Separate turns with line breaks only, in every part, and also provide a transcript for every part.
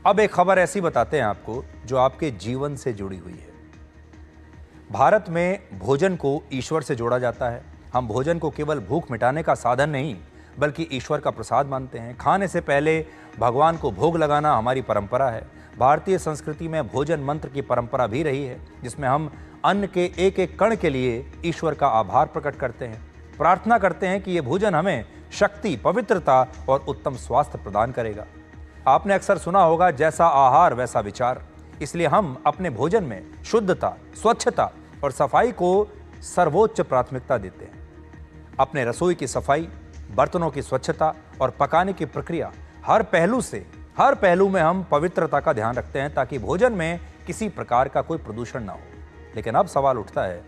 अब एक खबर ऐसी बताते हैं आपको जो आपके जीवन से जुड़ी हुई है। भारत में भोजन को ईश्वर से जोड़ा जाता है। हम भोजन को केवल भूख मिटाने का साधन नहीं बल्कि ईश्वर का प्रसाद मानते हैं। खाने से पहले भगवान को भोग लगाना हमारी परंपरा है। भारतीय संस्कृति में भोजन मंत्र की परंपरा भी रही है, जिसमें हम अन्न के एक एक कण के लिए ईश्वर का आभार प्रकट करते हैं। प्रार्थना करते हैं कि ये भोजन हमें शक्ति, पवित्रता और उत्तम स्वास्थ्य प्रदान करेगा। आपने अक्सर सुना होगा, जैसा आहार वैसा विचार। इसलिए हम अपने भोजन में शुद्धता, स्वच्छता और सफाई को सर्वोच्च प्राथमिकता देते हैं। अपने रसोई की सफाई, बर्तनों की स्वच्छता और पकाने की प्रक्रिया, हर पहलू में हम पवित्रता का ध्यान रखते हैं ताकि भोजन में किसी प्रकार का कोई प्रदूषण ना हो। लेकिन अब सवाल उठता है,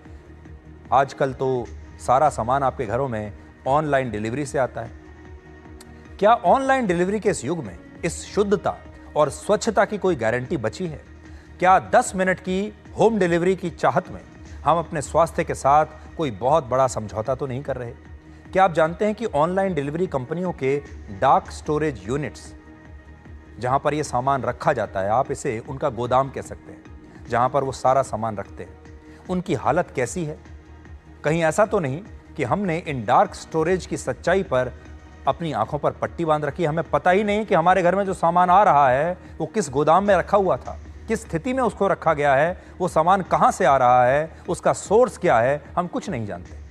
आजकल तो सारा सामान आपके घरों में ऑनलाइन डिलीवरी से आता है। क्या ऑनलाइन डिलीवरी के इस युग में इस शुद्धता और स्वच्छता की कोई गारंटी बची है? क्या 10 मिनट की होम डिलीवरी की चाहत में हम अपने स्वास्थ्य के साथ कोई बहुत बड़ा समझौता तो नहीं कर रहे? क्या आप जानते हैं कि ऑनलाइन डिलीवरी कंपनियों के डार्क स्टोरेज यूनिट्स, जहां पर यह सामान रखा जाता है, आप इसे उनका गोदाम कह सकते हैं, जहां पर वो सारा सामान रखते हैं, उनकी हालत कैसी है? कहीं ऐसा तो नहीं कि हमने इन डार्क स्टोरेज की सच्चाई पर अपनी आंखों पर पट्टी बांध रखी? हमें पता ही नहीं कि हमारे घर में जो सामान आ रहा है वो किस गोदाम में रखा हुआ था, किस स्थिति में उसको रखा गया है, वो सामान कहां से आ रहा है, उसका सोर्स क्या है, हम कुछ नहीं जानते।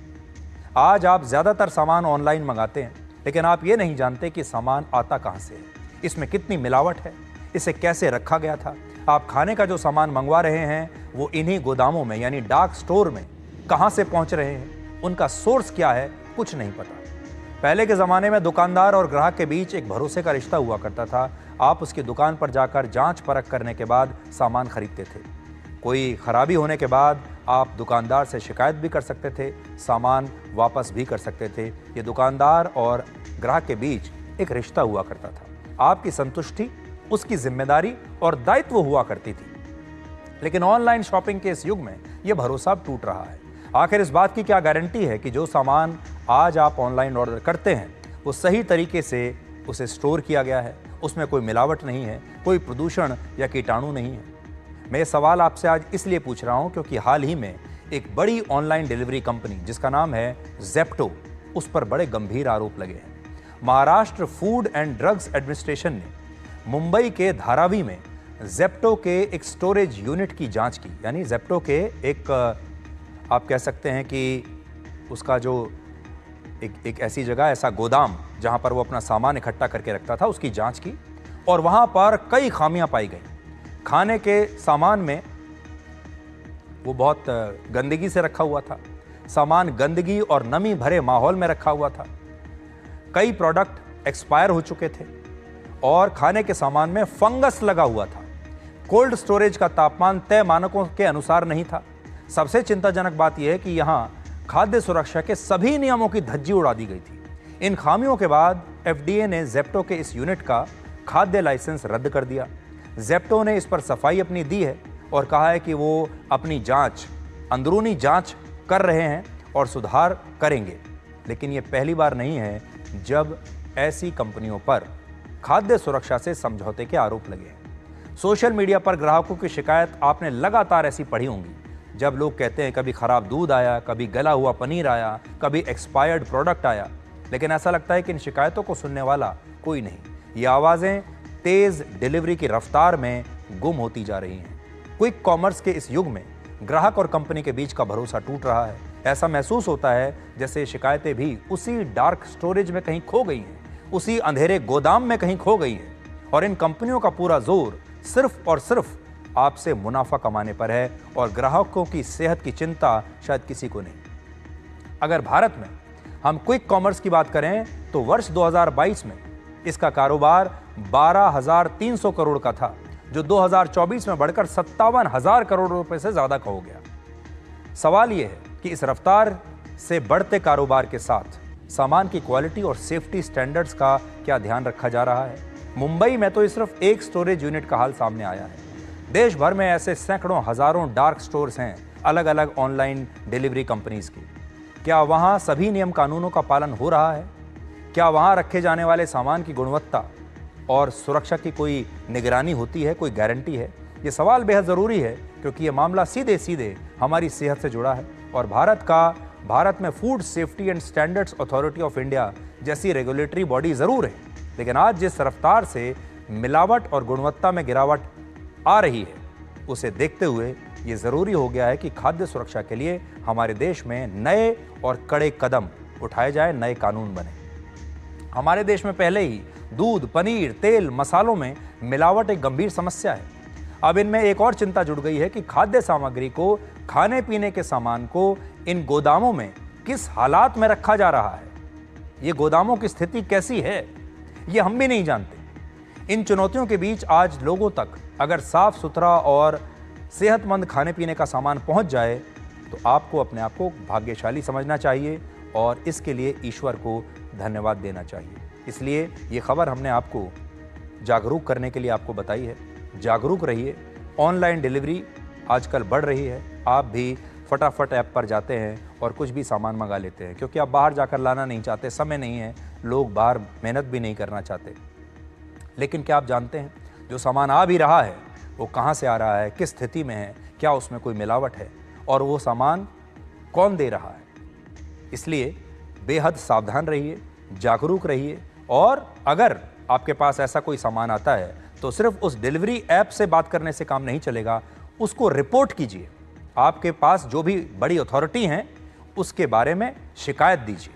आज आप ज्यादातर सामान ऑनलाइन मंगाते हैं, लेकिन आप ये नहीं जानते कि सामान आता कहां से है, इसमें कितनी मिलावट है, इसे कैसे रखा गया था। आप खाने का जो सामान मंगवा रहे हैं वो इन्हीं गोदामों में यानी डार्क स्टोर में कहां से पहुंच रहे हैं, उनका सोर्स क्या है, कुछ नहीं पता। पहले के ज़माने में दुकानदार और ग्राहक के बीच एक भरोसे का रिश्ता हुआ करता था। आप उसकी दुकान पर जाकर जांच परख करने के बाद सामान खरीदते थे। कोई खराबी होने के बाद आप दुकानदार से शिकायत भी कर सकते थे, सामान वापस भी कर सकते थे। ये दुकानदार और ग्राहक के बीच एक रिश्ता हुआ करता था। आपकी संतुष्टि उसकी जिम्मेदारी और दायित्व हुआ करती थी। लेकिन ऑनलाइन शॉपिंग के इस युग में यह भरोसा टूट रहा है। आखिर इस बात की क्या गारंटी है कि जो सामान आज आप ऑनलाइन ऑर्डर करते हैं वो सही तरीके से उसे स्टोर किया गया है, उसमें कोई मिलावट नहीं है, कोई प्रदूषण या कीटाणु नहीं है? मैं ये सवाल आपसे आज इसलिए पूछ रहा हूं क्योंकि हाल ही में एक बड़ी ऑनलाइन डिलीवरी कंपनी जिसका नाम है ज़ेप्टो, उस पर बड़े गंभीर आरोप लगे हैं। Maharashtra food and drugs administration ने मुंबई के धारावी में ज़ेप्टो के एक स्टोरेज यूनिट की जांच की। यानी ज़ेप्टो के एक, आप कह सकते हैं कि उसका जो एक ऐसी जगह, ऐसा गोदाम जहां पर वो अपना सामान इकट्ठा करके रखता था, उसकी जांच की और वहां पर कई खामियां पाई गई। खाने के सामान में वो बहुत गंदगी से रखा हुआ था, सामान गंदगी और नमी भरे माहौल में रखा हुआ था, कई प्रोडक्ट एक्सपायर हो चुके थे और खाने के सामान में फंगस लगा हुआ था। कोल्ड स्टोरेज का तापमान तय मानकों के अनुसार नहीं था। सबसे चिंताजनक बात यह है कि यहाँ खाद्य सुरक्षा के सभी नियमों की धज्जी उड़ा दी गई थी। इन खामियों के बाद एफडीए ने ज़ेप्टो के इस यूनिट का खाद्य लाइसेंस रद्द कर दिया। ज़ेप्टो ने इस पर सफाई अपनी दी है और कहा है कि वो अपनी जांच, अंदरूनी जांच कर रहे हैं और सुधार करेंगे। लेकिन ये पहली बार नहीं है जब ऐसी कंपनियों पर खाद्य सुरक्षा से समझौते के आरोप लगे हैं। सोशल मीडिया पर ग्राहकों की शिकायत आपने लगातार ऐसी पढ़ी होंगी, जब लोग कहते हैं कभी खराब दूध आया, कभी गला हुआ पनीर आया, कभी एक्सपायर्ड प्रोडक्ट आया। लेकिन ऐसा लगता है कि इन शिकायतों को सुनने वाला कोई नहीं। ये आवाज़ें तेज़ डिलीवरी की रफ्तार में गुम होती जा रही हैं। क्विक कॉमर्स के इस युग में ग्राहक और कंपनी के बीच का भरोसा टूट रहा है। ऐसा महसूस होता है जैसे शिकायतें भी उसी डार्क स्टोरेज में कहीं खो गई हैं, उसी अंधेरे गोदाम में कहीं खो गई हैं और इन कंपनियों का पूरा जोर सिर्फ और सिर्फ आपसे मुनाफा कमाने पर है और ग्राहकों की सेहत की चिंता शायद किसी को नहीं। अगर भारत में हम क्विक कॉमर्स की बात करें तो वर्ष 2022 में इसका कारोबार 12,300 करोड़ का था, जो 2024 में बढ़कर 57,000 करोड़ रुपए से ज्यादा का हो गया। सवाल यह है कि इस रफ्तार से बढ़ते कारोबार के साथ सामान की क्वालिटी और सेफ्टी स्टैंडर्ड्स का क्या ध्यान रखा जा रहा है? मुंबई में तो ये सिर्फ एक स्टोरेज यूनिट का हाल सामने आया है। देश भर में ऐसे सैकड़ों हजारों डार्क स्टोर्स हैं, अलग अलग ऑनलाइन डिलीवरी कंपनीज की। क्या वहां सभी नियम कानूनों का पालन हो रहा है? क्या वहां रखे जाने वाले सामान की गुणवत्ता और सुरक्षा की कोई निगरानी होती है, कोई गारंटी है? ये सवाल बेहद ज़रूरी है क्योंकि ये मामला सीधे सीधे हमारी सेहत से जुड़ा है और भारत में food safety and standards authority of India जैसी रेगुलेटरी बॉडी ज़रूर है, लेकिन आज जिस रफ्तार से मिलावट और गुणवत्ता में गिरावट आ रही है, उसे देखते हुए ये ज़रूरी हो गया है कि खाद्य सुरक्षा के लिए हमारे देश में नए और कड़े कदम उठाए जाए, नए कानून बने। हमारे देश में पहले ही दूध, पनीर, तेल, मसालों में मिलावट एक गंभीर समस्या है। अब इनमें एक और चिंता जुड़ गई है कि खाद्य सामग्री को, खाने पीने के सामान को इन गोदामों में किस हालात में रखा जा रहा है, ये गोदामों की स्थिति कैसी है, ये हम भी नहीं जानते। इन चुनौतियों के बीच आज लोगों तक अगर साफ सुथरा और सेहतमंद खाने पीने का सामान पहुंच जाए तो आपको अपने आप को भाग्यशाली समझना चाहिए और इसके लिए ईश्वर को धन्यवाद देना चाहिए। इसलिए ये खबर हमने आपको जागरूक करने के लिए आपको बताई है। जागरूक रहिए। ऑनलाइन डिलीवरी आजकल बढ़ रही है। आप भी फटाफट ऐप पर जाते हैं और कुछ भी सामान मंगा लेते हैं क्योंकि आप बाहर जाकर लाना नहीं चाहते, समय नहीं है, लोग बाहर मेहनत भी नहीं करना चाहते। लेकिन क्या आप जानते हैं जो सामान आ भी रहा है वो कहाँ से आ रहा है, किस स्थिति में है, क्या उसमें कोई मिलावट है और वो सामान कौन दे रहा है? इसलिए बेहद सावधान रहिए, जागरूक रहिए और अगर आपके पास ऐसा कोई सामान आता है तो सिर्फ उस डिलीवरी ऐप से बात करने से काम नहीं चलेगा, उसको रिपोर्ट कीजिए। आपके पास जो भी बड़ी अथॉरिटी हैं उसके बारे में शिकायत दीजिए।